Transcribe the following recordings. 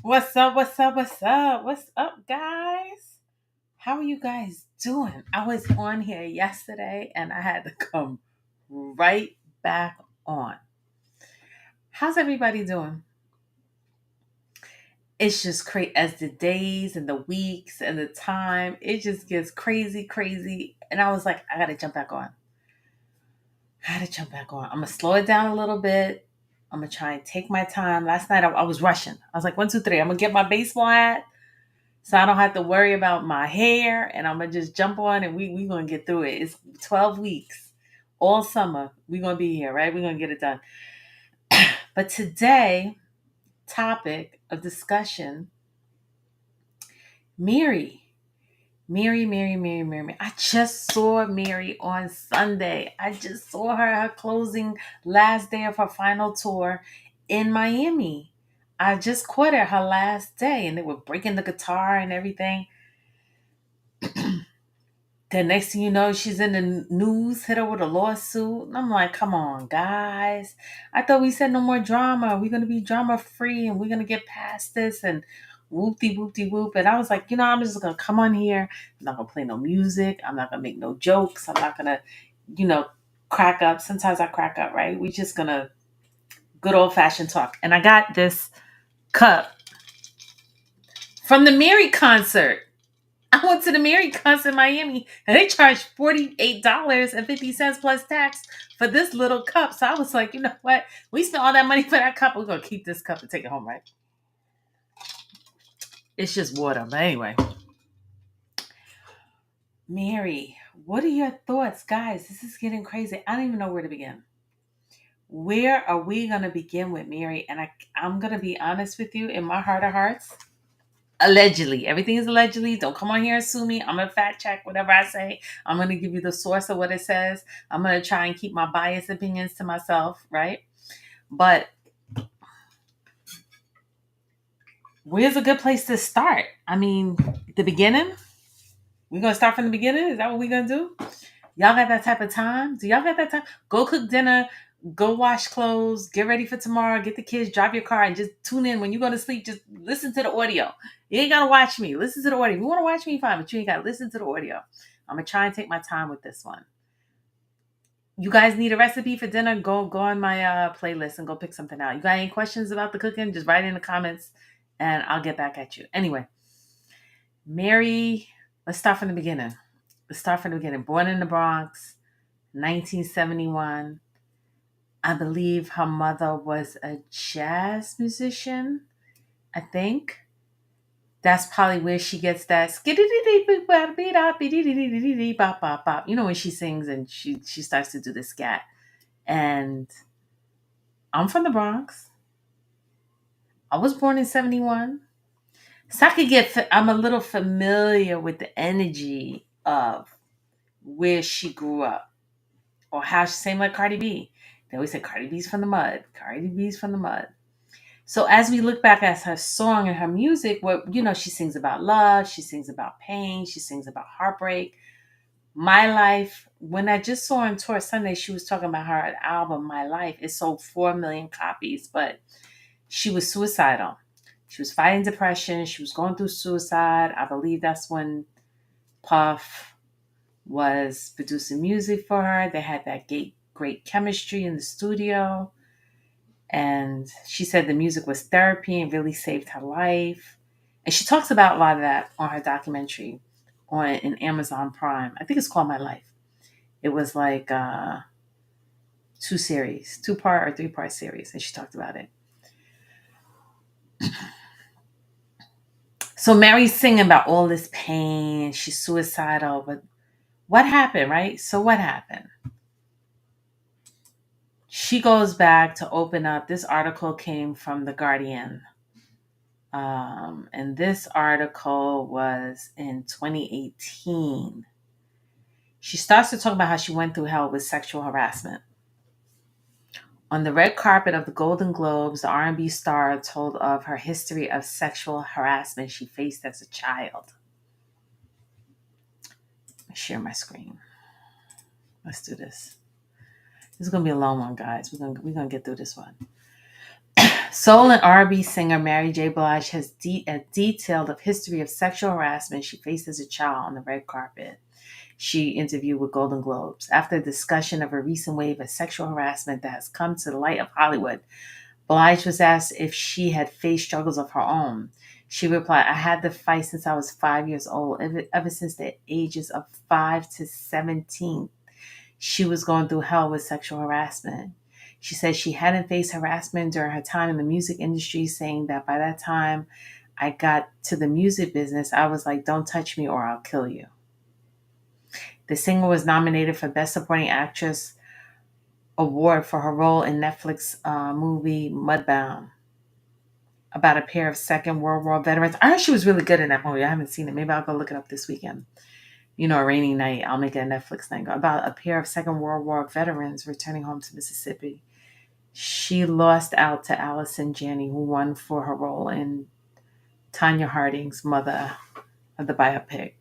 What's up? What's up? What's up? What's up, guys? How are you guys doing? I was on here yesterday and I had to come right back on. How's everybody doing? It's just crazy as the days and the weeks and the time, it just gets crazy, crazy. And I was like, I gotta jump back on. I gotta jump back on. I'm gonna slow it down a little bit. I'm gonna try and take my time. Last night I was rushing. I was like, one, two, three. I'm gonna get my baseball hat so I don't have to worry about my hair, and I'm gonna just jump on and we gonna get through it. It's 12 weeks, all summer. We gonna be here, right? We gonna get it done. But today, topic of discussion: Mary. Mary. I just saw Mary on Sunday. I just saw her closing last day of her final tour in Miami. I just caught her last day, and they were breaking the guitar and everything. The next thing you know, she's in the news, hit her with a lawsuit. And I'm like, come on, guys. I thought we said no more drama. We're going to be drama free and we're going to get past this and whoop-de whoop. And I was like, I'm just going to come on here. I'm not going to play no music. I'm not going to make no jokes. I'm not going to, crack up. Sometimes I crack up, right? We just going to good old fashioned talk. And I got this cup from the Mary concert. I went to the Mary concert in Miami and they charged $48.50 plus tax for this little cup. So I was like, you know what? We spent all that money for that cup. We're going to keep this cup and take it home, right? It's just water. But anyway, Mary, what are your thoughts? Guys, this is getting crazy. I don't even know where to begin. Where are we going to begin with Mary? And I'm going to be honest with you, in my heart of hearts, allegedly, everything is allegedly. Don't come on here and sue me. I'm gonna fact check whatever I say. I'm gonna give you the source of what it says. I'm gonna try and keep my biased opinions to myself, right? But where's a good place to start? I mean, the beginning. We're gonna start from the beginning. Is that what we're gonna do? Y'all got that type of time? Do y'all got that time? Go cook dinner, go wash clothes, get ready for tomorrow, get the kids, drive your car, and just tune in. When you go to sleep, just listen to the audio. You ain't gotta watch me. Listen to the audio. If you wanna watch me, fine, but you ain't gotta listen to the audio. I'm gonna try and take my time with this one. You guys need a recipe for dinner? Go on my playlist and go pick something out. You got any questions about the cooking? Just write it in the comments and I'll get back at you. Anyway, Mary, let's start from the beginning. Born in the Bronx, 1971. I believe her mother was a jazz musician. I think that's probably where she gets that. When she sings and she starts to do the scat. And I'm from the Bronx. I was born in 71. So I'm a little familiar with the energy of where she grew up. Or how same like Cardi B. They always say Cardi B's from the mud. Cardi B's from the mud. So as we look back at her song and her music, she sings about love, she sings about pain, she sings about heartbreak. My Life, when I just saw her on tour Sunday, she was talking about her album, My Life. It sold 4 million copies, but she was suicidal. She was fighting depression. She was going through suicide. I believe that's when Puff was producing music for her. They had that great chemistry in the studio. And she said the music was therapy and really saved her life. And she talks about a lot of that on her documentary in Amazon Prime. I think it's called My Life. It was like 2-part or 3-part series. And she talked about it. So Mary's singing about all this pain. She's suicidal. But what happened, right? So what happened? She goes back to open up. This article came from The Guardian. And this article was in 2018. She starts to talk about how she went through hell with sexual harassment. On the red carpet of the Golden Globes, the R&B star told of her history of sexual harassment she faced as a child. Let me share my screen. Let's do this. This is going to be a long one, guys. We're gonna get through this one. Soul and R&B singer Mary J. Blige has detailed a history of sexual harassment she faced as a child on the red carpet. She interviewed with Golden Globes. After a discussion of a recent wave of sexual harassment that has come to the light of Hollywood, Blige was asked if she had faced struggles of her own. She replied, I had to fight since I was 5 years old, ever since the ages of 5 to 17. She was going through hell with sexual harassment. She said she hadn't faced harassment during her time in the music industry, saying that by that time I got to the music business, I was like, don't touch me or I'll kill you. The singer was nominated for Best Supporting Actress award for her role in Netflix movie Mudbound about a pair of Second World War veterans. I heard she was really good in that movie. I haven't seen it. Maybe I'll go look it up this weekend. A rainy night, I'll make it a Netflix thing about a pair of Second World War veterans returning home to Mississippi. She lost out to Allison Janney, who won for her role in Tanya Harding's Mother of the biopic.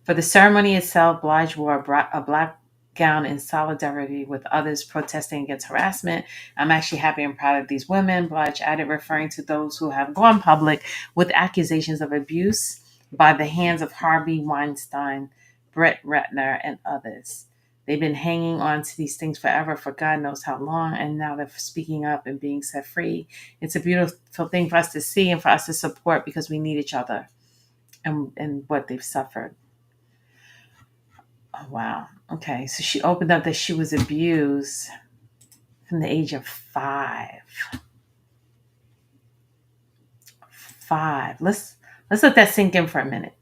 For the ceremony itself, Blige wore a black gown in solidarity with others protesting against harassment. I'm actually happy and proud of these women, Blige added, referring to those who have gone public with accusations of abuse by the hands of Harvey Weinstein, Brett Ratner, and others. They've been hanging on to these things forever for God knows how long, and now they're speaking up and being set free. It's a beautiful thing for us to see and for us to support because we need each other and what they've suffered. Oh, wow. Okay, so she opened up that she was abused from the age of 5. 5. Let's let that sink in for a minute.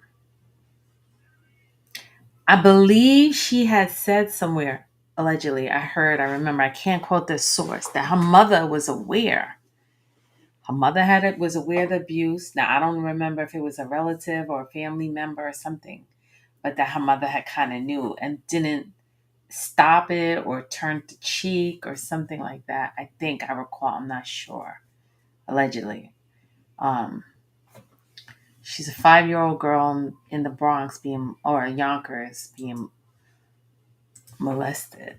I believe she had said somewhere, allegedly, I remember, I can't quote the source, that her mother was aware. Her mother was aware of the abuse. Now, I don't remember if it was a relative or a family member or something, but that her mother had kind of knew and didn't stop it or turn the cheek or something like that. I think I recall. I'm not sure. Allegedly. She's a 5-year-old girl in the Bronx or Yonkers being molested.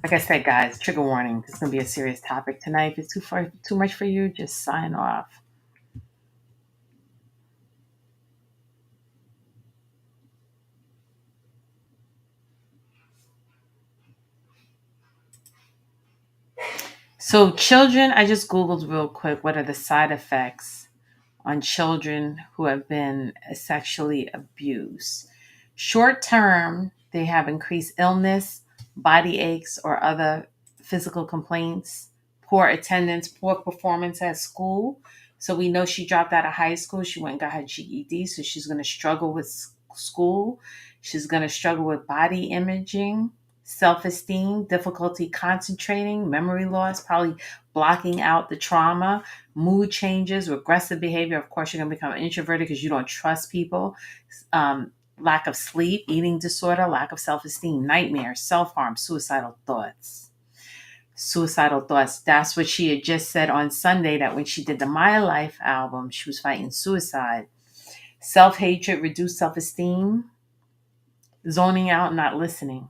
Like I said, guys, trigger warning. This is gonna be a serious topic tonight. If it's too much for you, just sign off. So, children, I just Googled real quick what are the side effects on children who have been sexually abused. Short term, they have increased illness, body aches, or other physical complaints, poor attendance, poor performance at school. So we know she dropped out of high school. She went and got her GED. So she's going to struggle with school. She's going to struggle with body imaging, self-esteem, difficulty concentrating, memory loss, probably blocking out the trauma, mood changes, regressive behavior. Of course, you're going to become introverted because you don't trust people. Lack of sleep, eating disorder, lack of self-esteem, nightmares, self-harm, suicidal thoughts. Suicidal thoughts. That's what she had just said on Sunday, that when she did the My Life album, she was fighting suicide. Self-hatred, reduced self-esteem, zoning out, not listening.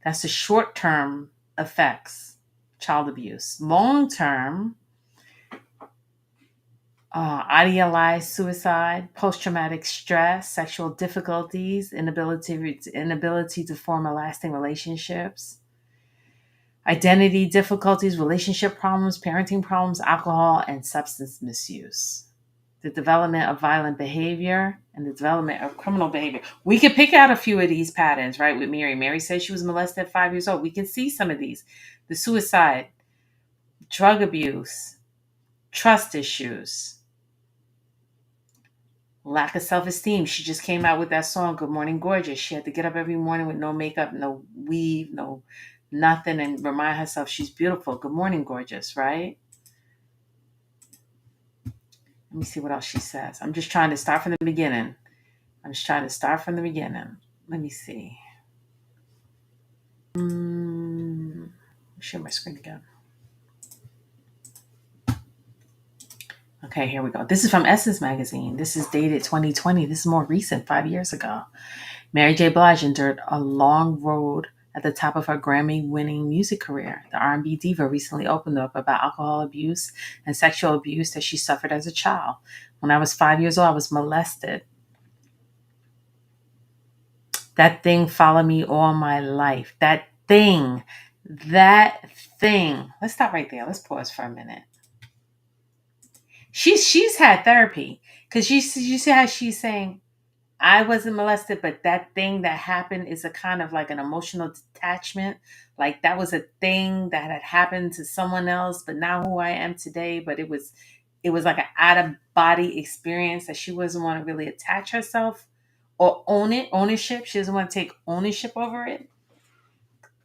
That's the short-term effects, child abuse. Long-term, idealized suicide, post-traumatic stress, sexual difficulties, inability to form a lasting relationships, identity difficulties, relationship problems, parenting problems, alcohol, and substance misuse. The development of violent behavior and the development of criminal behavior. We could pick out a few of these patterns, right? With Mary. Mary said she was molested at 5 years old. We can see some of these. The suicide, drug abuse, trust issues, lack of self-esteem. She just came out with that song, Good Morning Gorgeous. She had to get up every morning with no makeup, no weave, no nothing, and remind herself she's beautiful. Good morning, gorgeous, right? Let me see what else she says. I'm just trying to start from the beginning. Let me see. Share my screen again. Okay, here we go. This is from Essence Magazine. This is dated 2020. This is more recent, 5 years ago. Mary J. Blige endured a long road at the top of her Grammy-winning music career. The R&B diva recently opened up about alcohol abuse and sexual abuse that she suffered as a child. When I was 5 years old, I was molested. That thing followed me all my life. That thing. Let's stop right there. Let's pause for a minute. She's had therapy because you see how she's saying I wasn't molested, but that thing that happened is a kind of like an emotional detachment. Like that was a thing that had happened to someone else, but now who I am today. But it was like an out of body experience that she doesn't want to really attach herself or ownership. She doesn't want to take ownership over it.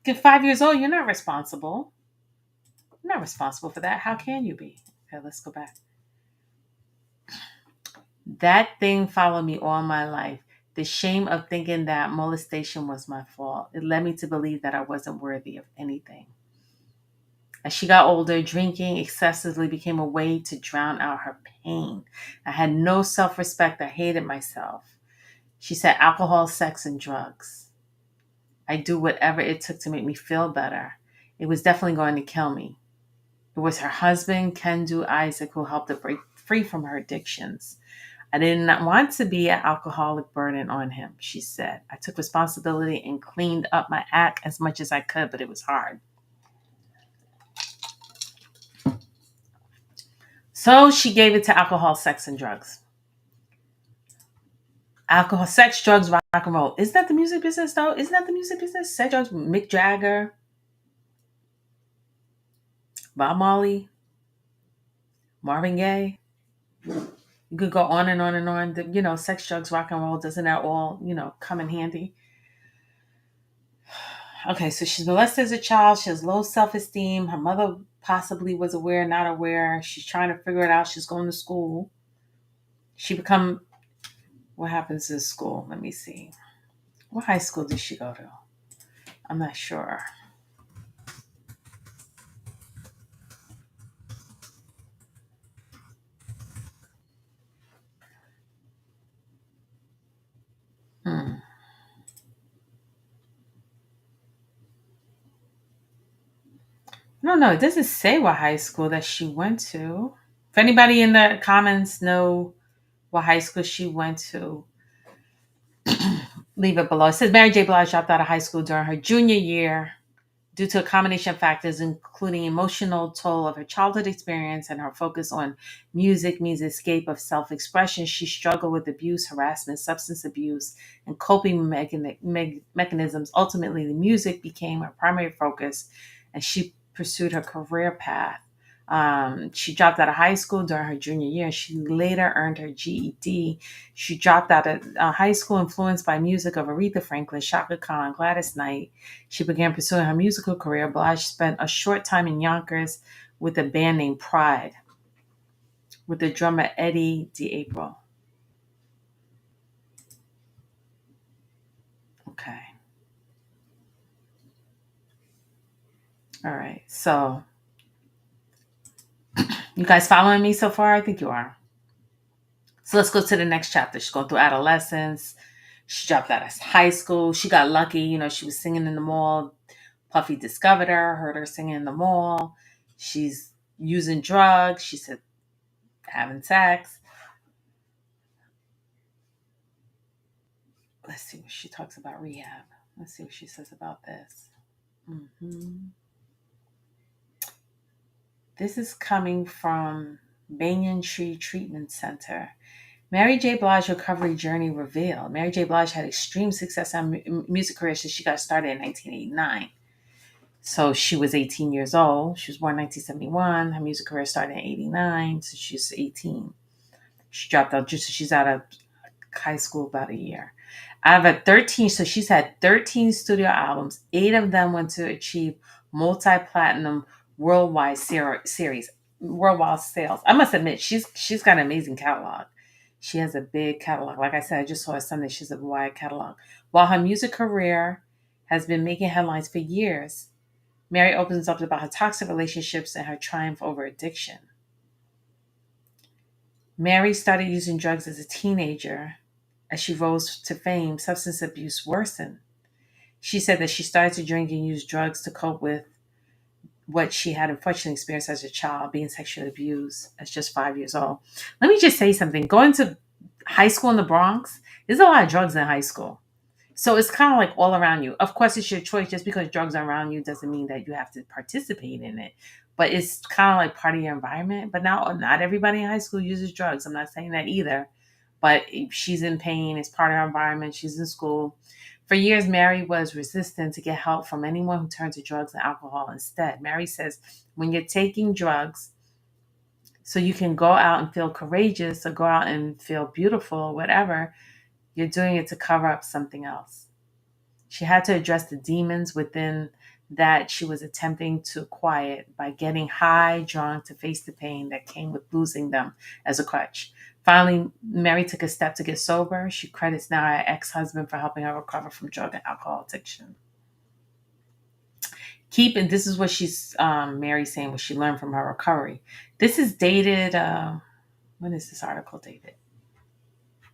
At 5 years old, you're not responsible. You're not responsible for that. How can you be? Okay, let's go back. That thing followed me all my life. The shame of thinking that molestation was my fault. It led me to believe that I wasn't worthy of anything. As she got older, drinking excessively became a way to drown out her pain. I had no self respect. I hated myself. She said, alcohol, sex, and drugs. I do whatever it took to make me feel better. It was definitely going to kill me. It was her husband, Kendu Isaac, who helped her break free from her addictions. I did not want to be an alcoholic burden on him, she said. I took responsibility and cleaned up my act as much as I could, but it was hard. So she gave it to alcohol, sex, and drugs. Alcohol, sex, drugs, rock and roll. Isn't that the music business, though? Isn't that the music business? Sex, drugs, Mick Jagger, Bob Marley, Marvin Gaye. You could go on and on and on. Sex, drugs, rock and roll, doesn't that all, come in handy? Okay, so she's molested as a child. She has low self-esteem. Her mother possibly was aware, not aware. She's trying to figure it out. She's going to school. What happens in school? Let me see. What high school did she go to? I'm not sure. Hmm. No, it doesn't say what high school that she went to. If anybody in the comments know what high school she went to, leave it below. It says Mary J. Blige dropped out of high school during her junior year due to a combination of factors, including emotional toll of her childhood experience and her focus on music means escape of self-expression. She struggled with abuse, harassment, substance abuse, and coping mechanisms. Ultimately, the music became her primary focus, and she pursued her career path. She dropped out of high school during her junior year. She later earned her GED. She dropped out of high school influenced by music of Aretha Franklin, Shaka Khan, Gladys Knight. She began pursuing her musical career. Blige spent a short time in Yonkers with a band named Pride with the drummer Eddie DeApril. Okay. All right. So, you guys following me so far? I think you are. So let's go to the next chapter. She's going through adolescence. She dropped out of high school. She got lucky. She was singing in the mall. Puffy discovered her, heard her singing in the mall. She's using drugs. She said having sex. Let's see what she talks about rehab. Let's see what she says about this. This is coming from Banyan Tree Treatment Center. Mary J. Blige recovery journey revealed. Mary J. Blige had extreme success in her music career since she got started in 1989. So she was 18 years old. She was born in 1971. Her music career started in 89, so she's 18. She dropped out she's out of high school about a year. Out of 13, so she's had 13 studio albums. 8 of them went to achieve multi-platinum worldwide series, worldwide sales. I must admit, she's got an amazing catalog. She has a big catalog. Like I said, I just saw it Sunday. She has a wide catalog. While her music career has been making headlines for years, Mary opens up about her toxic relationships and her triumph over addiction. Mary started using drugs as a teenager As she rose to fame, substance abuse worsened. She said that she started to drink and use drugs to cope with what she had unfortunately experienced as a child, being sexually abused as just 5 years old. Let me just say something. Going to high school in the Bronx, there's a lot of drugs in high school. So it's kind of like all around you. Of course, it's your choice. Just because drugs are around you doesn't mean that you have to participate in it. But it's kind of like part of your environment. But now, not everybody in high school uses drugs. I'm not saying that either. But if she's in pain, it's part of her environment. She's in school. For years, Mary was resistant to get help from anyone who turned to drugs and alcohol instead. Mary says, when you're taking drugs, so you can go out and feel courageous or go out and feel beautiful or whatever, you're doing it to cover up something else. She had to address the demons within that she was attempting to quiet by getting high, drunk to face the pain that came with losing them as a crutch. Finally, Mary took a step to get sober. She credits now her ex-husband for helping her recover from drug and alcohol addiction. This is what she's Mary saying what she learned from her recovery. This is dated. When is this article dated?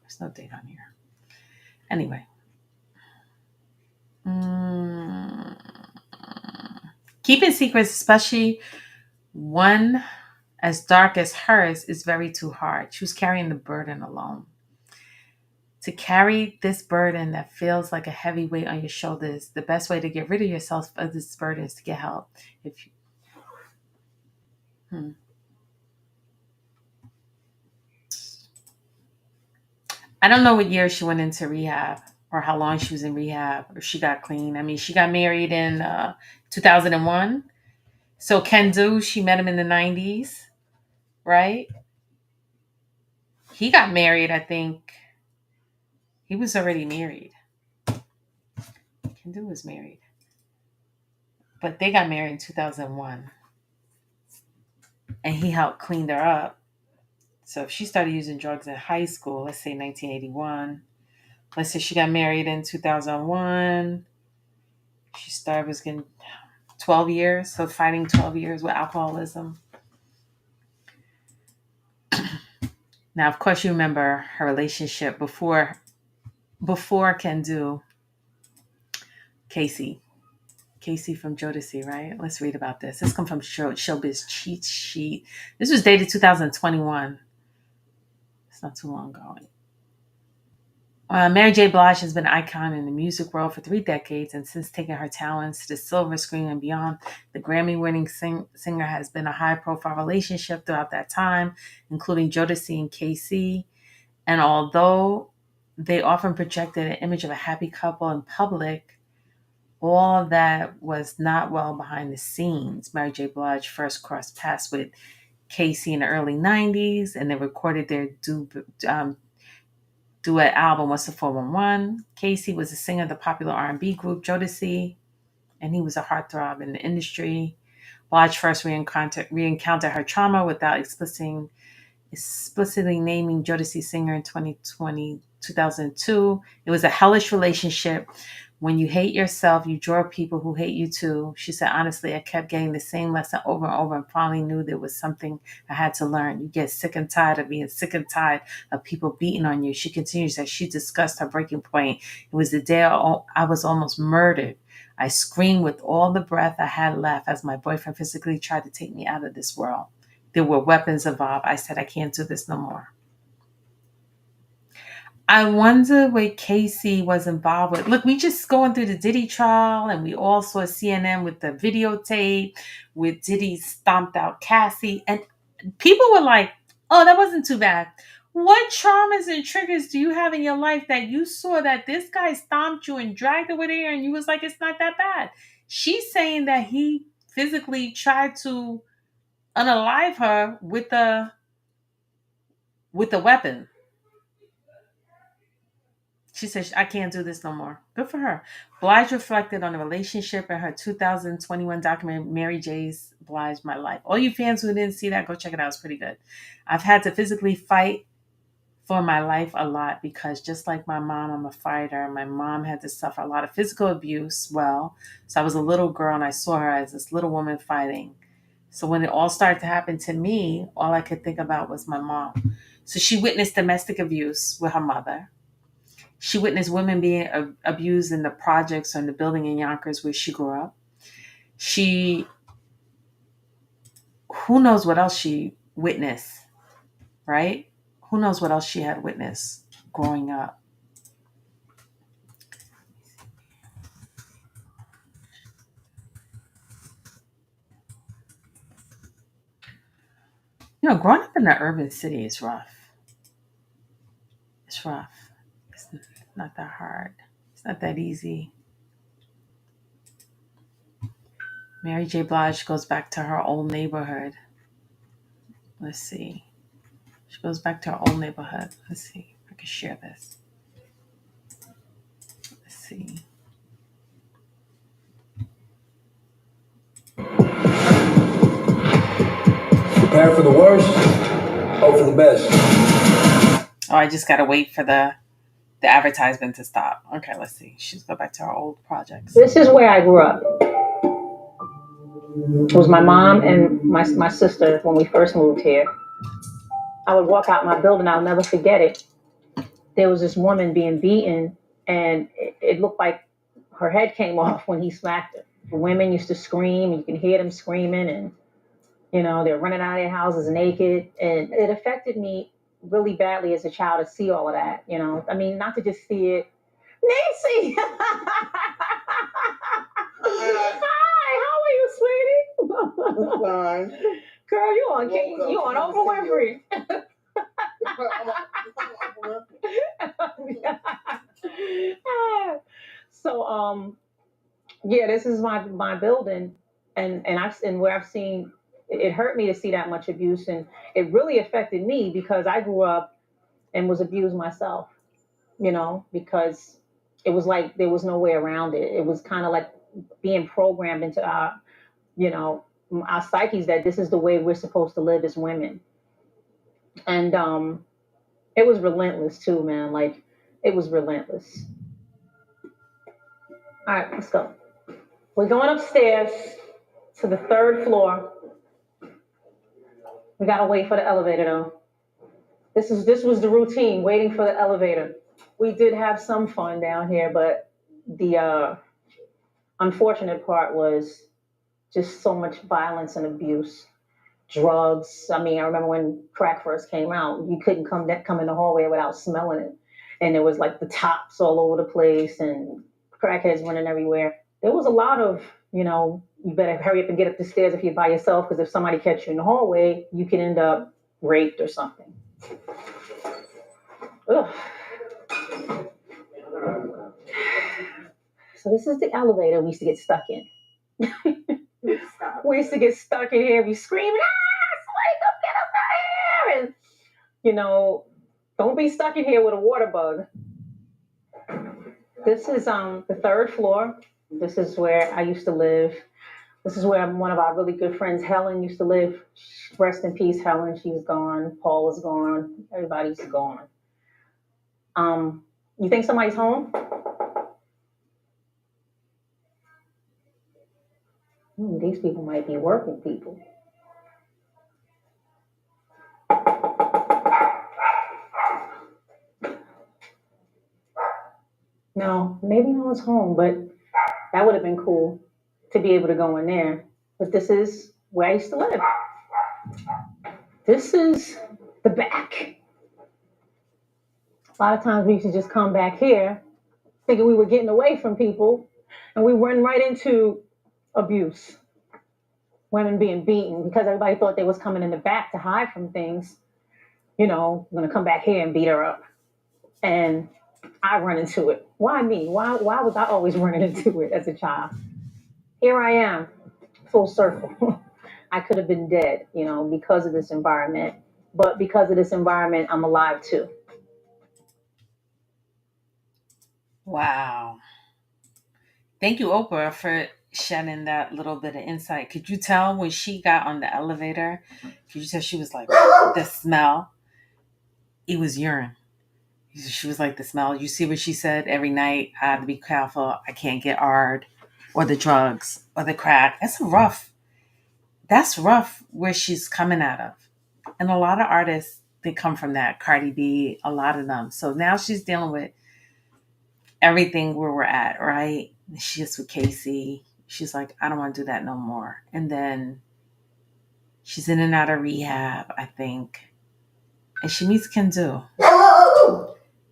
There's no date on here. Anyway. Keeping secrets, especially one as dark as hers, is very too hard. She was carrying the burden alone. To carry this burden that feels like a heavy weight on your shoulders, the best way to get rid of yourself of this burden is to get help. If you, I don't know what year she went into rehab or how long she was in rehab or she got clean. I mean, she got married in 2001. So Ken Do, she met him in the 90s, right? He got married, I think. He was already married. Ken Do was married. But they got married in 2001. And he helped clean her up. So if she started using drugs in high school, let's say 1981, let's say she got married in 2001, she started was getting 12 years, so fighting 12 years with alcoholism. Now, of course, you remember her relationship before Can Do, Casey. Casey from Jodeci, right? Let's read about this. This comes from Showbiz Cheat Sheet. This was dated 2021. It's not too long ago. Mary J. Blige has been an icon in the music world for 3 decades, and since taking her talents to the silver screen and beyond, the Grammy-winning singer has been a high-profile relationship throughout that time, including Jodeci and KC. And although they often projected an image of a happy couple in public, all that was not well behind the scenes. Mary J. Blige first crossed paths with KC in the early 90s, and they recorded their duet album, What's the 411. Casey was a singer of the popular R&B group Jodeci, and he was a heartthrob in the industry. Blige first re-encountered her trauma without explicitly naming Jodeci singer in 2002. It was a hellish relationship. When you hate yourself, you draw people who hate you too. She said, honestly, I kept getting the same lesson over and over and finally knew there was something I had to learn. You get sick and tired of being sick and tired of people beating on you. She continues that she discussed her breaking point. It was the day I was almost murdered. I screamed with all the breath I had left as my boyfriend physically tried to take me out of this world. There were weapons involved. I said, I can't do this no more. I wonder what Casey was involved with. Look, we just going through the Diddy trial, and we all saw CNN with the videotape with Diddy stomped out Cassie, and people were like, "Oh, that wasn't too bad." What traumas and triggers do you have in your life that you saw that this guy stomped you and dragged over there, and you was like, "It's not that bad"? She's saying that he physically tried to unalive her with a weapon. She said, I can't do this no more. Good for her. Blige reflected on the relationship in her 2021 documentary, Mary J's Blige, My Life. All you fans who didn't see that, go check it out. It's pretty good. I've had to physically fight for my life a lot because just like my mom, I'm a fighter. My mom had to suffer a lot of physical abuse. Well, so I was a little girl and I saw her as this little woman fighting. So when it all started to happen to me, all I could think about was my mom. So she witnessed domestic abuse with her mother. She witnessed women being abused in the projects or in the building in Yonkers where she grew up. She, who knows what else she witnessed, right? Who knows what else she had witnessed growing up. Growing up in the urban city is rough. It's rough. It's not that hard. It's not that easy. Mary J. Blige goes back to her old neighborhood. Let's see. She goes back to her old neighborhood. Let's see if I can share this. Let's see. Prepare for the worst, hope for the best. Oh, I just gotta wait for the advertisement to stop. Okay, let's see. She's go back to her old projects. This is where I grew up. It was my mom and my sister when we first moved here. I would walk out my building, I'll never forget it. There was this woman being beaten, and it looked like her head came off when he smacked her. The women used to scream, and you can hear them screaming, and they're running out of their houses naked. And it affected me really badly as a child to see all of that. I mean, not to just see it. Nancy! Hi, how are you, sweetie? Fine. Girl, you on Oprah Winfrey. So yeah, this is my building, and where I've seen it hurt me to see that much abuse, and it really affected me because I grew up and was abused myself, because it was like there was no way around it. It was kind of like being programmed into our psyches that this is the way we're supposed to live as women. And it was relentless too, man. Like, it was relentless. All right, let's go. We're going upstairs to the 3rd floor. We gotta wait for the elevator though. This was the routine, waiting for the elevator. We did have some fun down here, but the unfortunate part was just so much violence and abuse, drugs. I mean, I remember when crack first came out, you couldn't come in the hallway without smelling it, and there was like the tops all over the place and crackheads running everywhere. There was a lot of, you better hurry up and get up the stairs if you're by yourself, because if somebody catch you in the hallway, you could end up raped or something. Ugh. So this is the elevator we used to get stuck in. We used to get stuck in here. We screaming, somebody come get us out of here! And, don't be stuck in here with a water bug. This is the 3rd floor. This is where I used to live. This is where one of our really good friends, Helen, used to live. Rest in peace, Helen. She's gone. Paul is gone. Everybody's gone. You think somebody's home? These people might be working people. No, maybe no one's home, but that would have been cool to be able to go in there. But this is where I used to live. This is the back. A lot of times we used to just come back here thinking we were getting away from people, and we went right into abuse. Women being beaten because everybody thought they was coming in the back to hide from things. I'm going to come back here and beat her up. And I run into it. Why me? Why was I always running into it as a child? Here I am, full circle. I could have been dead, because of this environment. But because of this environment, I'm alive too. Wow. Thank you, Oprah, for shedding that little bit of insight. Could you tell when she got on the elevator? Could you tell she was like, the smell? It was urine. She was like, the smell. You see what she said every night? I have to be careful. I can't get hard, or the drugs, or the crack. That's rough where she's coming out of. And a lot of artists, they come from that. Cardi B, a lot of them. So now she's dealing with everything where we're at, right? She gets with Casey. She's like, I don't want to do that no more. And then she's in and out of rehab, I think. And she meets Kendu.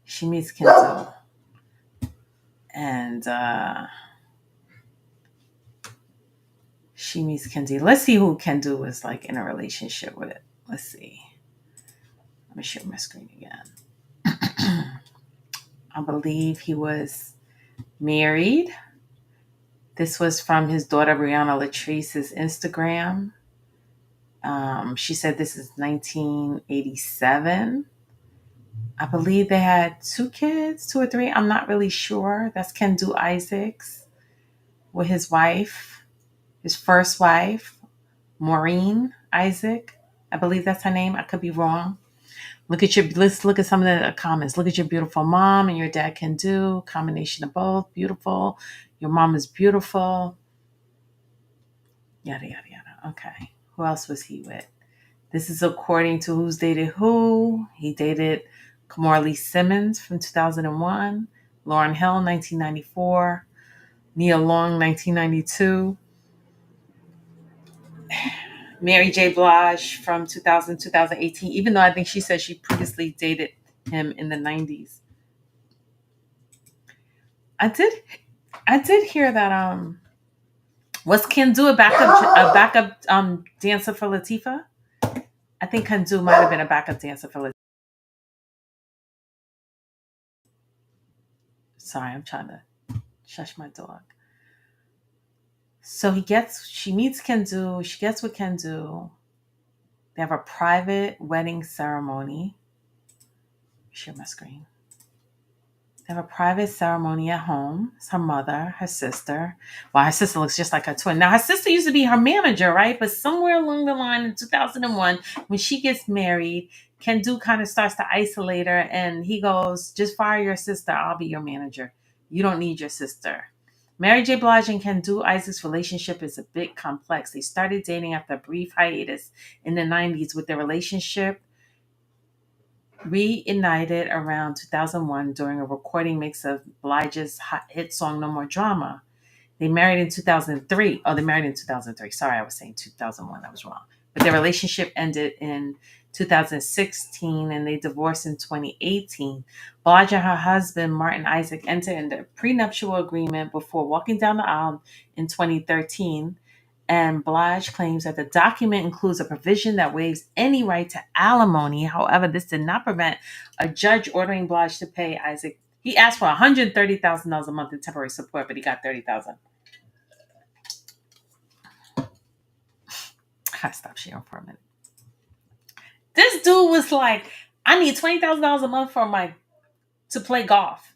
She meets Kendu. And she meets Kendu. Let's see who Kendu is like in a relationship with. Let's see. Let me share my screen again. I believe he was married. This was from his daughter Brianna Latrice's Instagram. She said this is 1987. I believe they had 2 kids, 2 or 3. I'm not really sure. That's Kendu Isaacs with his wife, his first wife, Maureen Isaac. I believe that's her name. I could be wrong. Let's look at some of the comments. Look at your beautiful mom and your dad Kendu. Combination of both. Beautiful. Your mom is beautiful. Yada, yada, yada. Okay. Who else was he with? This is according to who's dated who. He dated Kamora Lee Simmons from 2001, Lauryn Hill, 1994, Nia Long, 1992, Mary J. Blige from 2000, 2018, even though I think she said she previously dated him in the 90s. I did hear that was Kendu a backup dancer for Latifah? I think Kendu might have been a backup dancer for Latifah. Sorry, I'm trying to shush my dog. So she meets Kendu, she gets with Kendu. They have a private wedding ceremony. Share my screen. They have a private ceremony at home. It's her mother, her sister. Well, her sister looks just like her twin. Now, her sister used to be her manager, right? But somewhere along the line in 2001, when she gets married, Kendu kind of starts to isolate her. And he goes, just fire your sister. I'll be your manager. You don't need your sister. Mary J. Blige and Kendu Isaac's relationship is a bit complex. They started dating after a brief hiatus in the 90s, with their relationship reignited around 2001 during a recording mix of Blige's hit song No More Drama. They married in 2003. Oh, they married in 2003. Sorry, I was saying 2001. I was wrong. But their relationship ended in 2016 and they divorced in 2018. Blige and her husband, Martin Isaac, entered into a prenuptial agreement before walking down the aisle in 2013. And Blige claims that the document includes a provision that waives any right to alimony. However, this did not prevent a judge ordering Blige to pay Isaac. He asked for $130,000 a month in temporary support, but he got $30,000. I gotta stop sharing for a minute. This dude was like, I need $20,000 a month to play golf.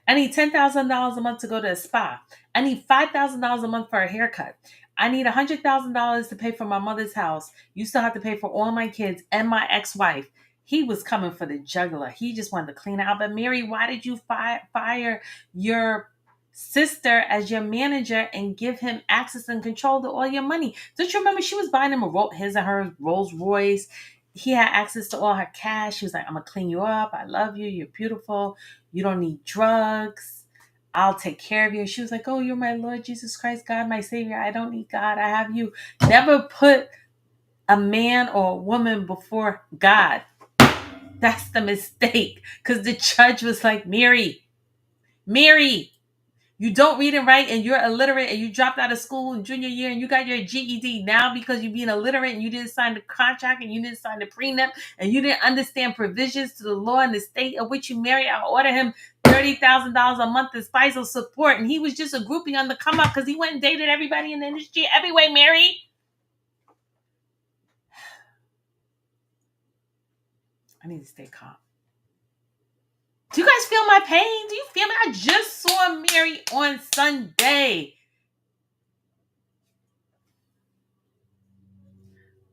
I need $10,000 a month to go to a spa. I need $5,000 a month for a haircut. I need $100,000 to pay for my mother's house. You still have to pay for all my kids and my ex-wife. He was coming for the jugular. He just wanted to clean out. But Mary, why did you fire your sister as your manager and give him access and control to all your money? Don't you remember she was buying him his and her Rolls Royce? He had access to all her cash. She was like, I'm going to clean you up. I love you. You're beautiful. You don't need drugs. I'll take care of you. She was like, oh, you're my Lord Jesus Christ, God, my Savior. I don't need God. I have you. Never put a man or a woman before God. That's the mistake. Because the judge was like, Mary, you don't read and write and you're illiterate and you dropped out of school in junior year and you got your GED now because you're being illiterate and you didn't sign the contract and you didn't sign the prenup and you didn't understand provisions to the law in the state of which you marry. I order him $30,000 a month in spousal support. And he was just a groupie on the come up because he went and dated everybody in the industry everywhere, Mary. I need to stay calm. Do you guys feel my pain? Do you feel me? I just saw Mary on Sunday.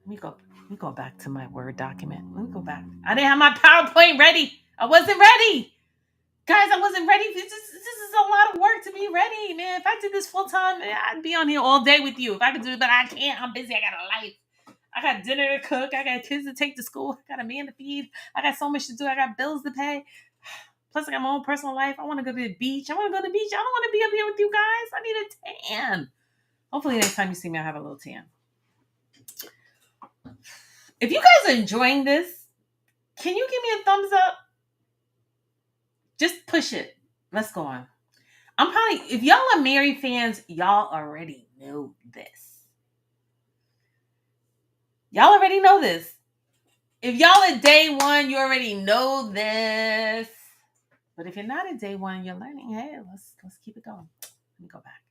Let me go back to my Word document. Let me go back. I didn't have my PowerPoint ready. I wasn't ready. Guys, I wasn't ready. This is a lot of work to be ready, man. If I did this full time, I'd be on here all day with you. If I could do it, but I can't. I'm busy. I got a life. I got dinner to cook. I got kids to take to school. I got a man to feed. I got so much to do. I got bills to pay. Plus, I got my own personal life. I want to go to the beach. I want to go to the beach. I don't want to be up here with you guys. I need a tan. Hopefully, next time you see me, I'll have a little tan. If you guys are enjoying this, can you give me a thumbs up? Just push it. Let's go on. I'm probably, if y'all are Mary fans, y'all already know this. Y'all already know this. If y'all at day one, you already know this. But if you're not at day one, you're learning. Hey, let's keep it going. Let me go back.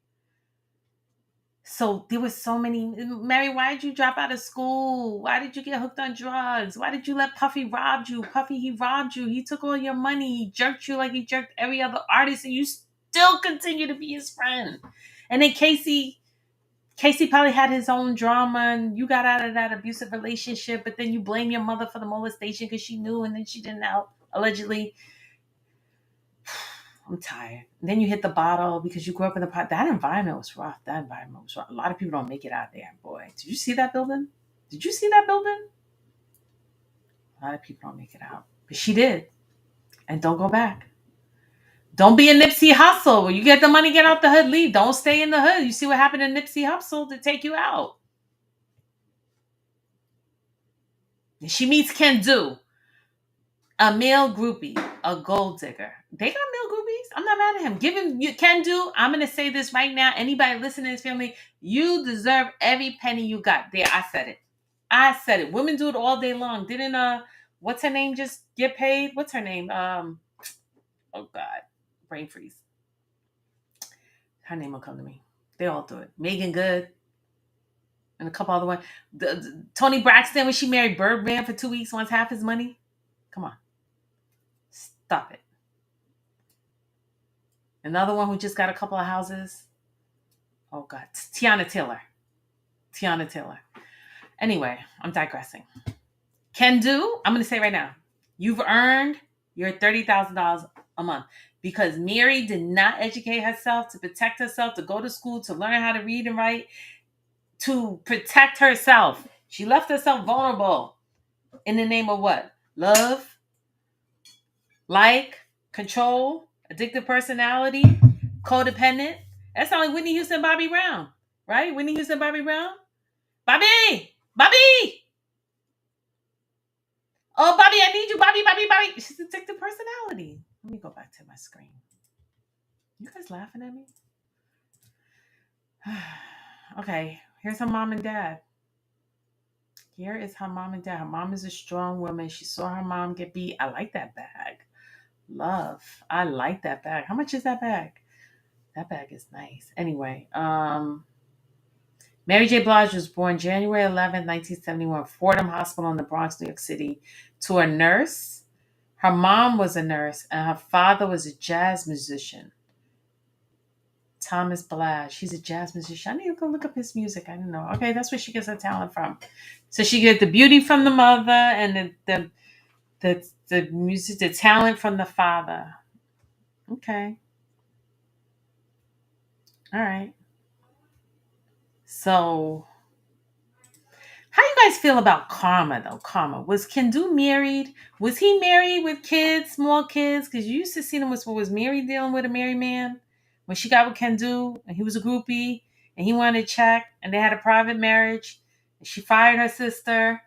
So there were so many. Mary, why did you drop out of school? Why did you get hooked on drugs? Why did you let Puffy rob you? Puffy, he robbed you. He took all your money. He jerked you like he jerked every other artist, and you still continue to be his friend. And then Casey probably had his own drama, and you got out of that abusive relationship, but then you blame your mother for the molestation because she knew and then she didn't help, allegedly. I'm tired. And then you hit the bottle because you grew up in the pot. That environment was rough. A lot of people don't make it out there, boy. Did you see that building? A lot of people don't make it out. But she did. And don't go back. Don't be a Nipsey Hussle. When you get the money, get out the hood, leave. Don't stay in the hood. You see what happened to Nipsey Hussle to take you out. And she meets Ken Do, a male groupie, a gold digger. They got male groupies. I'm not mad at him. Give him, you can do. I'm going to say this right now. Anybody listening to this family, you deserve every penny you got. There, I said it. Women do it all day long. Didn't, what's her name just get paid? What's her name? Oh God. Brain freeze. Her name will come to me. They all do it. Megan Good. And a couple other ones. Tony Braxton, when she married Birdman for 2 weeks, wants half his money. Come on. Stop it. Another one who just got a couple of houses. Oh, God. Tiana Taylor. Anyway, I'm digressing. Can do, I'm going to say right now, you've earned your $30,000 a month because Mary did not educate herself to protect herself, to go to school, to learn how to read and write, to protect herself. She left herself vulnerable in the name of what? Love, like, control, addictive personality, codependent. That sounds like Whitney Houston, Bobby Brown, right? Whitney Houston, Bobby Brown. Bobby. Oh, Bobby, I need you. Bobby. She's addictive personality. Let me go back to my screen. You guys laughing at me? Okay, here's her mom and dad. Here is her mom and dad. Her mom is a strong woman. She saw her mom get beat. I like that bag. Love. I like that bag. How much is that bag? That bag is nice. Anyway, Mary J. Blige was born January 11th, 1971, Fordham Hospital in the Bronx, New York City, to a nurse. Her mom was a nurse, and her father was a jazz musician. Thomas Blige. He's a jazz musician. I need to go look up his music. I don't know. Okay, that's where she gets her talent from. So she gets the beauty from the mother and the music, the talent from the father. Okay. All right. So, how you guys feel about karma, though? Karma. Was Kendu married? Was he married with kids, small kids? Because you used to see him was Mary dealing with a married man when she got with Kendu, and he was a groupie, and he wanted a check, and they had a private marriage, and she fired her sister.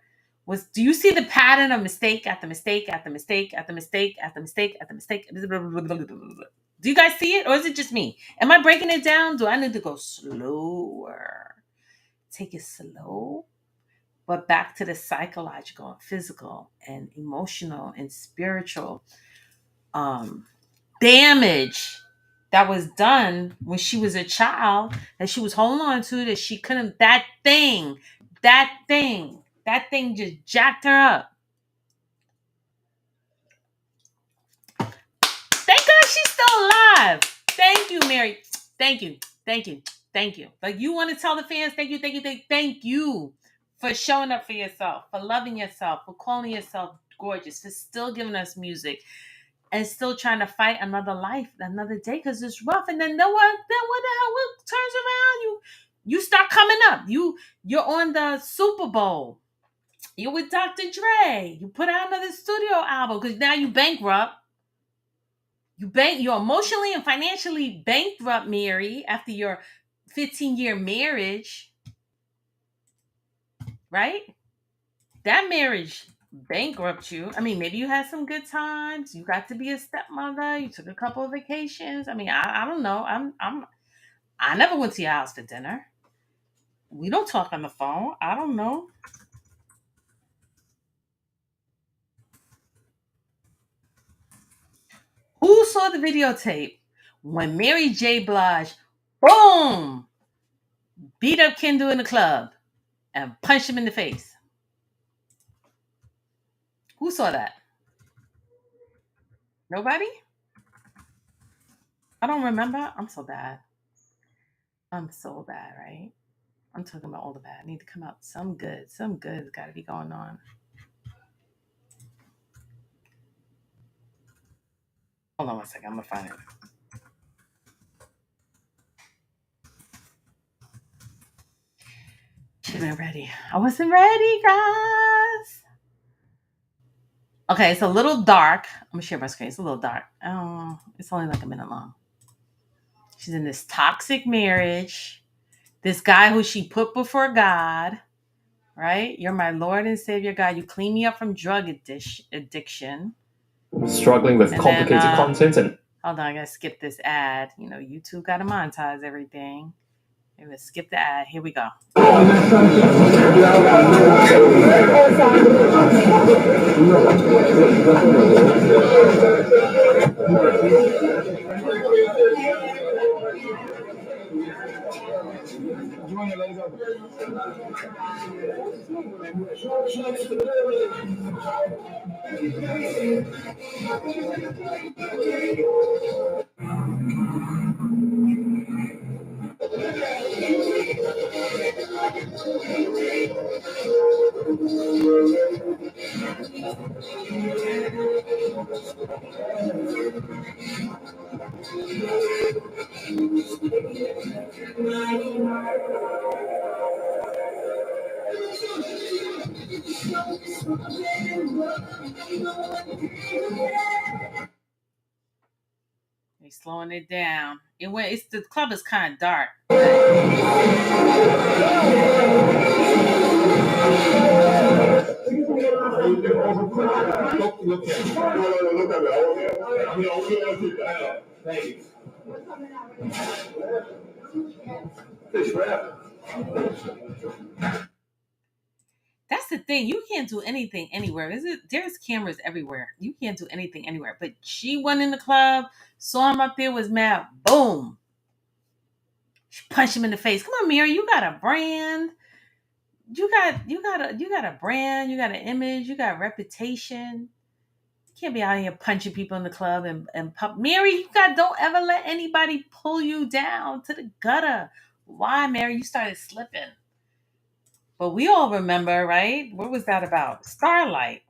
Do you see the pattern of mistake after mistake after mistake after mistake after mistake after mistake? Do you guys see it, or is it just me? Am I breaking it down? Do I need to go slower? Take it slow, but back to the psychological and physical and emotional and spiritual damage that was done when she was a child, that she was holding on to, that she couldn't, that thing just jacked her up. Thank God she's still alive. Thank you, Mary. Thank you. Like, you want to tell the fans, thank you for showing up for yourself, for loving yourself, for calling yourself gorgeous, for still giving us music and still trying to fight another life, another day, because it's rough. And then what the hell? What turns around? You start coming up. You're on the Super Bowl. You're with Dr. Dre. You put out another studio album because now you bankrupt. You emotionally and financially bankrupt Mary after your 15-year marriage, right? That marriage bankrupt you. I mean, maybe you had some good times. You got to be a stepmother. You took a couple of vacations. I mean, I don't know. I never went to your house for dinner. We don't talk on the phone. I don't know. Who saw the videotape when Mary J. Blige, boom, beat up Kendall in the club and punched him in the face? Who saw that? Nobody? I don't remember. I'm so bad. I'm so bad, right? I'm talking about all the bad. I need to come out some good. Some good's got to be going on. Hold on one second. I'm going to find it. Should have been ready. I wasn't ready, guys. Okay, it's a little dark. I'm going to share my screen. It's a little dark. Oh, it's only like a minute long. She's in this toxic marriage. This guy who she put before God, right? You're my Lord and Savior, God. You clean me up from drug addiction. Struggling with And complicated then, content and hold on, I gotta skip this ad. You know, YouTube gotta monetize everything. Maybe let's skip the ad. Here we go. They're slowing it down. The club is kind of dark. That's the thing. You can't do anything anywhere. There's cameras everywhere. You can't do anything anywhere. But she went in the club, saw him up there, was mad. Boom. She punched him in the face. Come on, Mary. You got a brand. You got a brand. You got an image. You got a reputation. You can't be out here punching people in the club and pop. Mary, don't ever let anybody pull you down to the gutter. Why, Mary? You started slipping. But we all remember, right? What was that about? Starlight,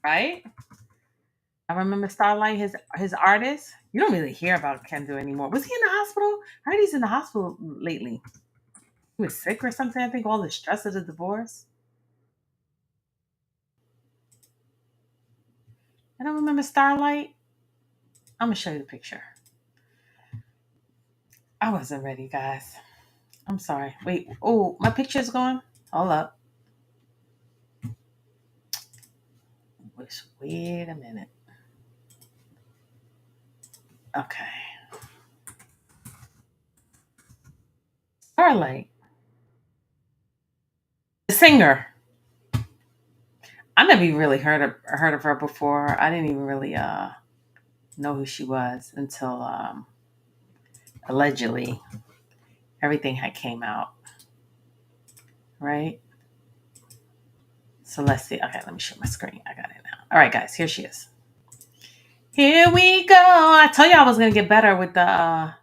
right? I remember Starlight, his artist. You don't really hear about Kendall anymore. Was he in the hospital? I heard he's in the hospital lately. He was sick or something. I think all the stress of the divorce. I don't remember Starlight. I'm gonna show you the picture. I wasn't ready, guys. I'm sorry. Wait. Oh, my picture's gone. Hold up. Wait a minute. Okay. Starlight, the singer. I never even really heard of her before. I didn't even really know who she was until allegedly everything had came out, right? So let's see. Okay, let me show my screen. I got it now. All right, guys, here she is. Here we go. I told you I was gonna get better with the.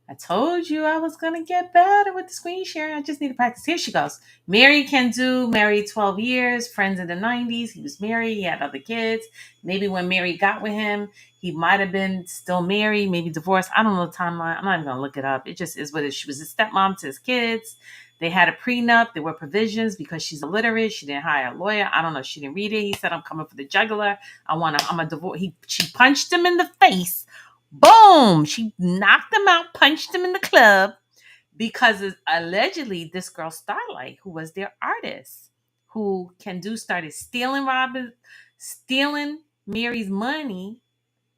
I told you I was gonna get better with the screen sharing. I just need to practice. Here she goes. Mary can do. Married 12 years. Friends in the 90s. He was married. He had other kids. Maybe when Mary got with him, he might have been still married. Maybe divorced. I don't know the timeline. I'm not even gonna look it up. It just is what it is. She was a stepmom to his kids. They had a prenup. There were provisions because she's illiterate. She didn't hire a lawyer. I don't know. She didn't read it. He said, "I'm coming for the jugular. I'm a divorce." She punched him in the face. Boom! She knocked him out, punched him in the club because allegedly this girl Starlight, who was their artist, who started stealing Mary's money,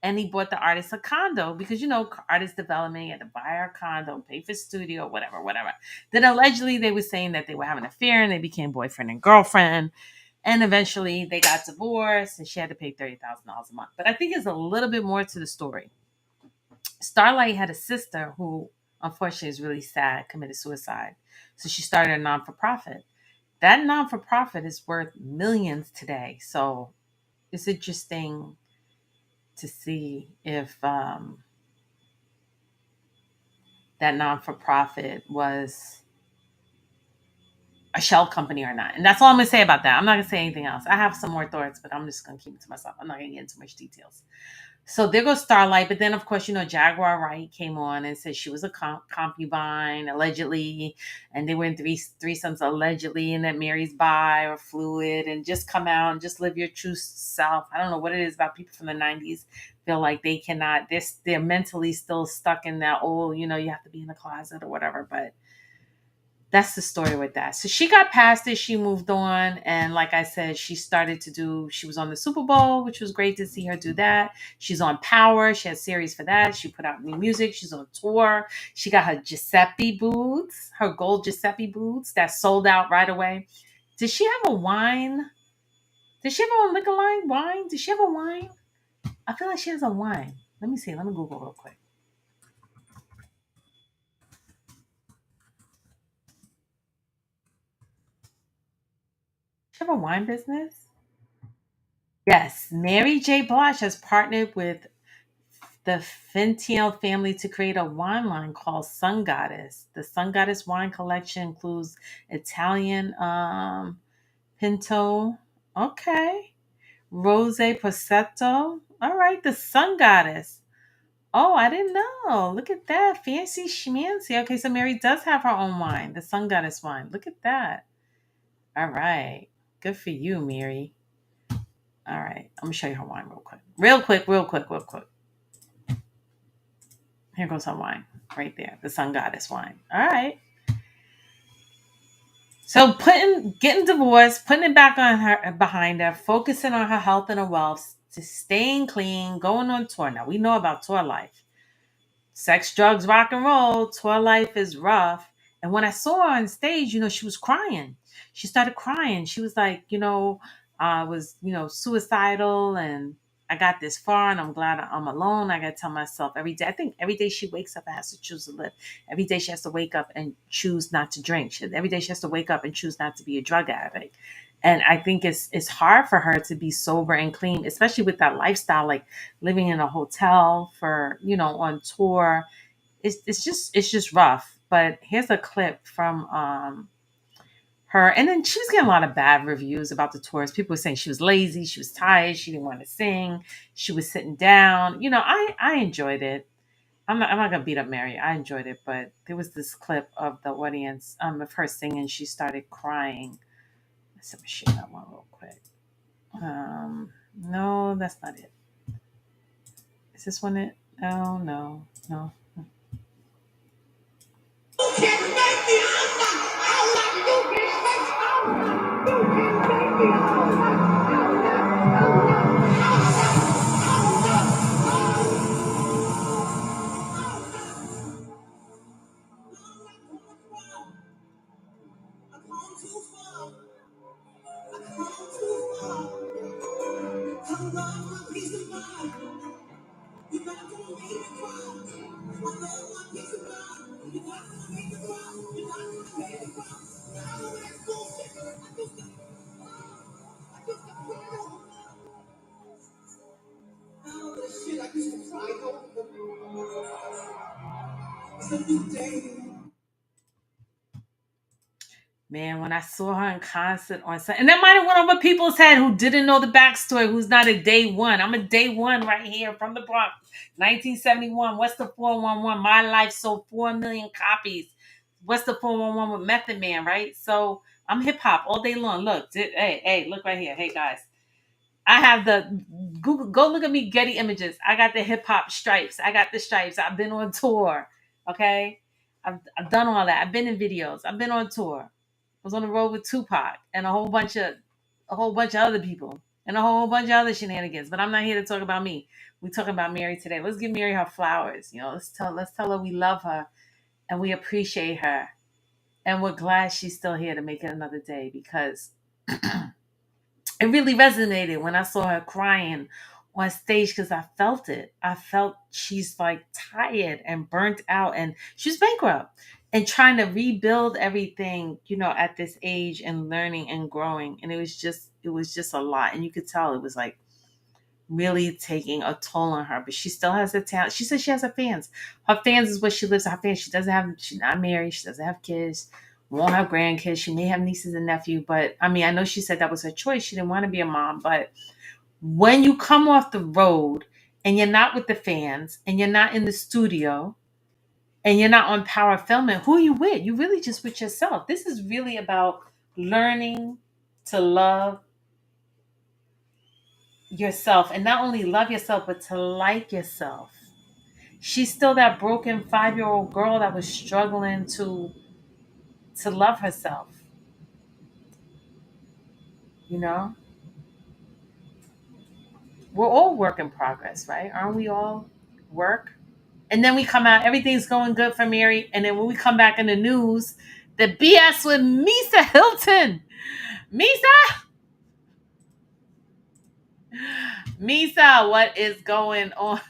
and he bought the artist a condo because artist development, you had to buy her condo, pay for studio, whatever. Then allegedly they were saying that they were having an affair and they became boyfriend and girlfriend, and eventually they got divorced and she had to pay $30,000 a month. But I think there's a little bit more to the story. Starlight had a sister who, unfortunately, is really sad, committed suicide. So she started a non-for-profit. That non-for-profit is worth millions today. So it's interesting to see if that non-for-profit was a shell company or not. And that's all I'm going to say about that. I'm not going to say anything else. I have some more thoughts, but I'm just going to keep it to myself. I'm not going to get into much details. So there goes Starlight. But then, of course, Jaguar Wright came on and said she was a concubine, allegedly. And they were in threesomes, allegedly, and that Mary's bi or fluid and just come out and just live your true self. I don't know what it is about people from the 90s feel like they cannot, they're mentally still stuck in that old, you have to be in the closet or whatever. But that's the story with that. So she got past it. She moved on. And like I said, she was on the Super Bowl, which was great to see her do that. She's on Power. She has series for that. She put out new music. She's on tour. She got her Giuseppe boots, her gold Giuseppe boots that sold out right away. Did she have a wine? Did she have a liquor line? Wine? Did she have a wine? I feel like she has a wine. Let me see. Let me Google real quick. She have a wine business? Yes, Mary J. Blige has partnered with the Fentiel family to create a wine line called Sun Goddess. The Sun Goddess wine collection includes Italian Pinto, okay, Rose Prosecco. All right, the Sun Goddess. Oh, I didn't know. Look at that. Fancy schmancy. Okay, so Mary does have her own wine, the Sun Goddess wine. Look at that. All right. Good for you, Mary. All right. I'm going to show you her wine real quick. Real quick. Here goes her wine right there. The Sun Goddess wine. All right. So getting divorced, putting it back on her behind her, focusing on her health and her wealth, to staying clean, going on tour. Now we know about tour life. Sex, drugs, rock and roll. Tour life is rough. And when I saw her on stage, she was crying. She started crying. She was like, I was, suicidal and I got this far and I'm glad I'm alone. I got to tell myself every day. I think every day she wakes up and has to choose to live. Every day she has to wake up and choose not to drink. Every day she has to wake up and choose not to be a drug addict. And I think it's hard for her to be sober and clean, especially with that lifestyle, like living in a hotel for, on tour. It's just rough. But here's a clip from her, and then she was getting a lot of bad reviews about the tours. People were saying she was lazy, she was tired, she didn't want to sing, she was sitting down. I enjoyed it. I'm not gonna beat up Mary. I enjoyed it, but there was this clip of the audience of her singing. She started crying. Let's share that one real quick. No, that's not it. Is this one it? No. Man, when I saw her in concert on Sunday, and that might have went over people's head who didn't know the backstory, who's not a day one. I'm a day one right here from the Bronx, 1971. What's the 411? My Life sold 4 million copies. what's the 411 with Method Man, right? So I'm hip hop all day long. Look, hey, look right here. Hey guys, I have the Google. Go look at me, Getty Images. I got the hip hop stripes. I got the stripes. I've been on tour. Okay, I've done all that. I've been in videos. I've been on tour. I was on the road with Tupac and a whole bunch of other people and a whole bunch of other shenanigans. But I'm not here to talk about me. We're talking about Mary today. Let's give Mary her flowers. Let's tell her we love her and we appreciate her and we're glad she's still here to make it another day because it really resonated when I saw her crying on stage because I felt it. I felt she's like tired and burnt out and she's bankrupt and trying to rebuild everything, at this age and learning and growing. And it was just a lot. And you could tell it was like really taking a toll on her, but she still has the talent. She says she has her fans. Her fans is what she lives. Her fans. She's not married. She doesn't have kids. Won't have grandkids. She may have nieces and nephews, but I mean, I know she said that was her choice. She didn't want to be a mom, but when you come off the road and you're not with the fans and you're not in the studio and you're not on Power Filming, who are you with? You really just with yourself. This is really about learning to love yourself and not only love yourself, but to like yourself. She's still that broken 5-year old girl that was struggling to love herself. You know, we're all work in progress, right? Aren't we all work? And then we come out, everything's going good for Mary. And then when we come back in the news, the BS with Misa Hilton. Misa, Misa, what is going on?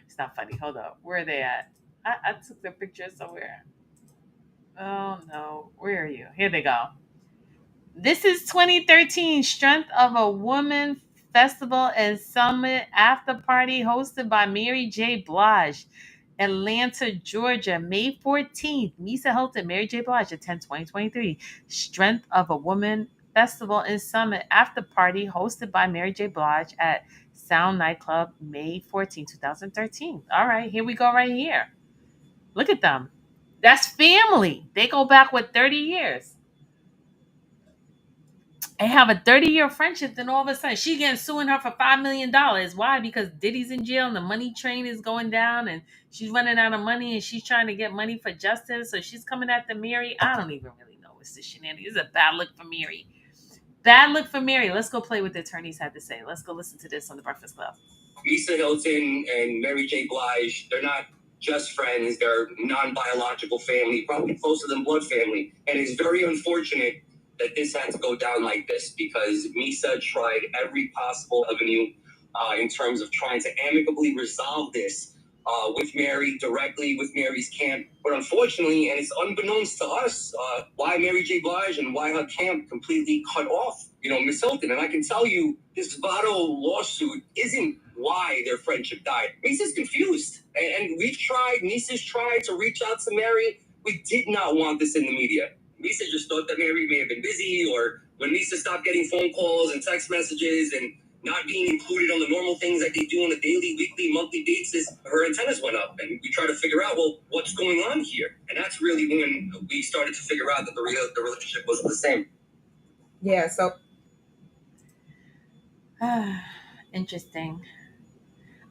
It's not funny. Hold up. Where are they at? I took the picture somewhere. Oh no. Where are you? Here they go. This is 2013 Strength of a Woman Festival and Summit After Party hosted by Mary J. Blige. Atlanta, Georgia, May 14th. Misa Hilton, Mary J. Blige, attend 2023 Strength of a Woman Festival and Summit After Party hosted by Mary J. Blige at Sound Nightclub, May 14th, 2013. All right, here we go right here. Look at them. That's family. They go back with 30 years. They have a 30-year friendship, then all of a sudden she getting suing her for $5 million. Why? Because Diddy's in jail and the money train is going down and she's running out of money and she's trying to get money for justice. So she's coming after Mary. I don't even really know what's this shenanigans. It's a bad look for Mary. Bad look for Mary. Let's go play what the attorneys had to say. Let's go listen to this on the Breakfast Club. Lisa Hilton and Mary J. Blige, they're not just friends, they're non-biological family, probably closer than blood family. And it's very unfortunate that this had to go down like this because Misa tried every possible avenue in terms of trying to amicably resolve this with Mary, directly with Mary's camp. But unfortunately, and it's unbeknownst to us, why Mary J. Blige and why her camp completely cut off, Miss Hilton. And I can tell you, this Votto lawsuit isn't why their friendship died. Misa's confused. And Misa's tried to reach out to Mary. We did not want this in the media. Misa just thought that Mary may have been busy, or when Misa stopped getting phone calls and text messages and not being included on the normal things that they do on a daily, weekly, monthly basis, her antennas went up. And we tried to figure out, well, what's going on here? And that's really when we started to figure out that the relationship wasn't the same. Yeah, so Interesting.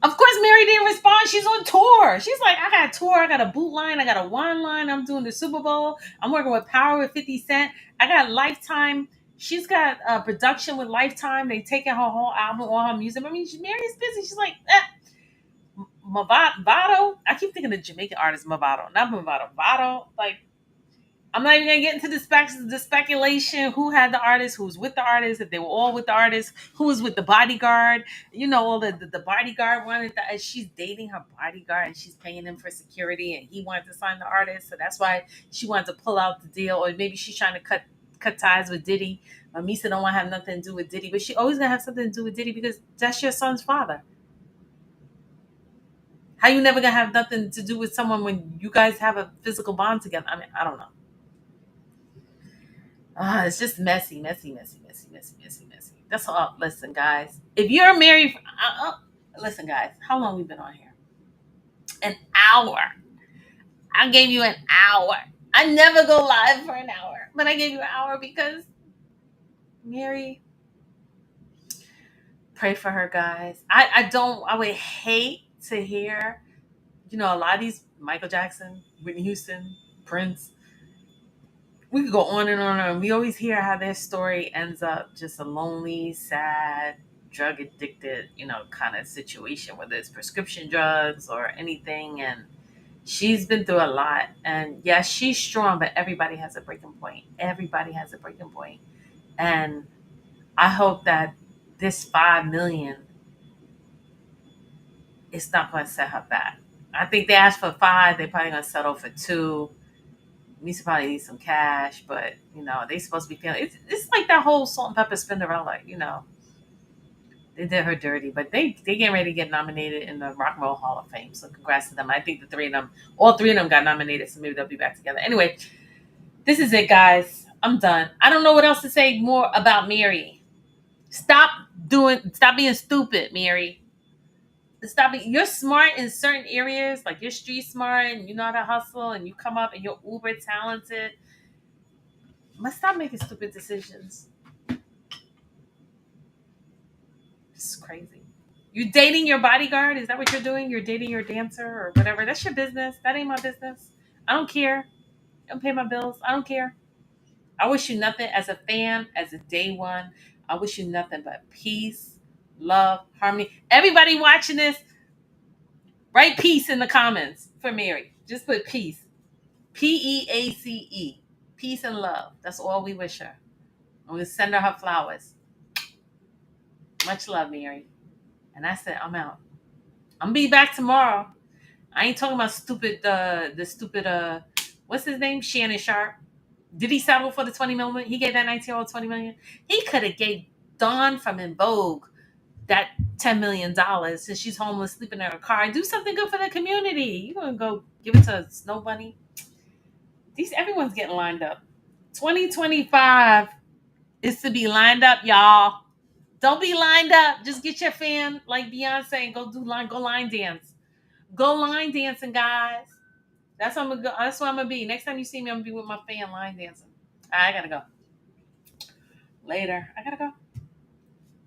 Of course, Mary didn't respond. She's on tour. She's like, I got a tour. I got a boot line. I got a wine line. I'm doing the Super Bowl. I'm working with Power with 50 Cent. I got Lifetime. She's got a production with Lifetime. They taking her whole album, all her music. I mean, Mary's busy. She's like, Mavado. I keep thinking the Jamaican artist Mavado, not Mavado. Vado. Like, I'm not even gonna get into the speculation who had the artist, who's with the artist, if they were all with the artist, who was with the bodyguard. All the bodyguard wanted that. She's dating her bodyguard and she's paying him for security, and he wanted to sign the artist, so that's why she wanted to pull out the deal. Or maybe she's trying to cut ties with Diddy. Misa don't want to have nothing to do with Diddy, but she always gonna have something to do with Diddy because that's your son's father. How you never gonna have nothing to do with someone when you guys have a physical bond together? I mean, I don't know. It's just messy, messy, messy, messy, messy, messy, messy. That's all. Listen, guys. If you're married, listen, guys. How long we been on here? An hour. I gave you an hour. I never go live for an hour, but I gave you an hour because Mary, pray for her, guys. I would hate to hear, a lot of these Michael Jackson, Whitney Houston, Prince, we could go on and on and on. We always hear how their story ends up just a lonely, sad, drug addicted, kind of situation, whether it's prescription drugs or anything. And she's been through a lot. And yes, she's strong, but everybody has a breaking point. Everybody has a breaking point. And I hope that this 5 million is not going to set her back. I think they asked for 5. They're probably going to settle for 2. Lisa probably needs some cash, but they supposed to be feeling it's like that whole Salt and Pepper Spinderella. They did her dirty, but they getting ready to get nominated in the Rock and Roll Hall of Fame. So congrats to them. I think all three of them got nominated, so maybe they'll be back together. Anyway, this is it, guys. I'm done. I don't know what else to say more about Mary. Stop being stupid, Mary. You're smart in certain areas, like you're street smart and you know how to hustle and you come up and you're uber talented. But stop making stupid decisions. It's crazy. You dating your bodyguard? Is that what you're doing? You're dating your dancer or whatever? That's your business. That ain't my business. I don't care. I don't pay my bills. I don't care. I wish you nothing as a fan, as a day one. I wish you nothing but peace, love, harmony. Everybody watching this, write peace in the comments for Mary. Just put peace. PEACE. Peace and love. That's all we wish her. And we'll send her flowers. Much love, Mary. And that's it. I'm out. I'm gonna be back tomorrow. I ain't talking about the stupid what's his name? Shannon Sharp. Did he settle for the 20 million? He gave that 19-year-old 20 million. He could have gave Dawn from In Vogue that $10 million since she's homeless, sleeping in her car. Do something good for the community. You gonna go give it to a Snow Bunny? Everyone's getting lined up. 2025 is to be lined up, y'all. Don't be lined up. Just get your fan like Beyonce and go line dance. Go line dancing, guys. That's what I'm gonna go. That's what I'm gonna be. Next time you see me, I'm gonna be with my fan line dancing. I gotta go. Later. I gotta go.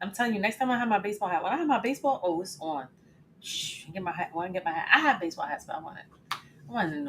I'm telling you, next time I have my baseball hat. When I have my baseball, it's on. Shh, get my hat. I want to get my hat. I have baseball hats, but I want a new one.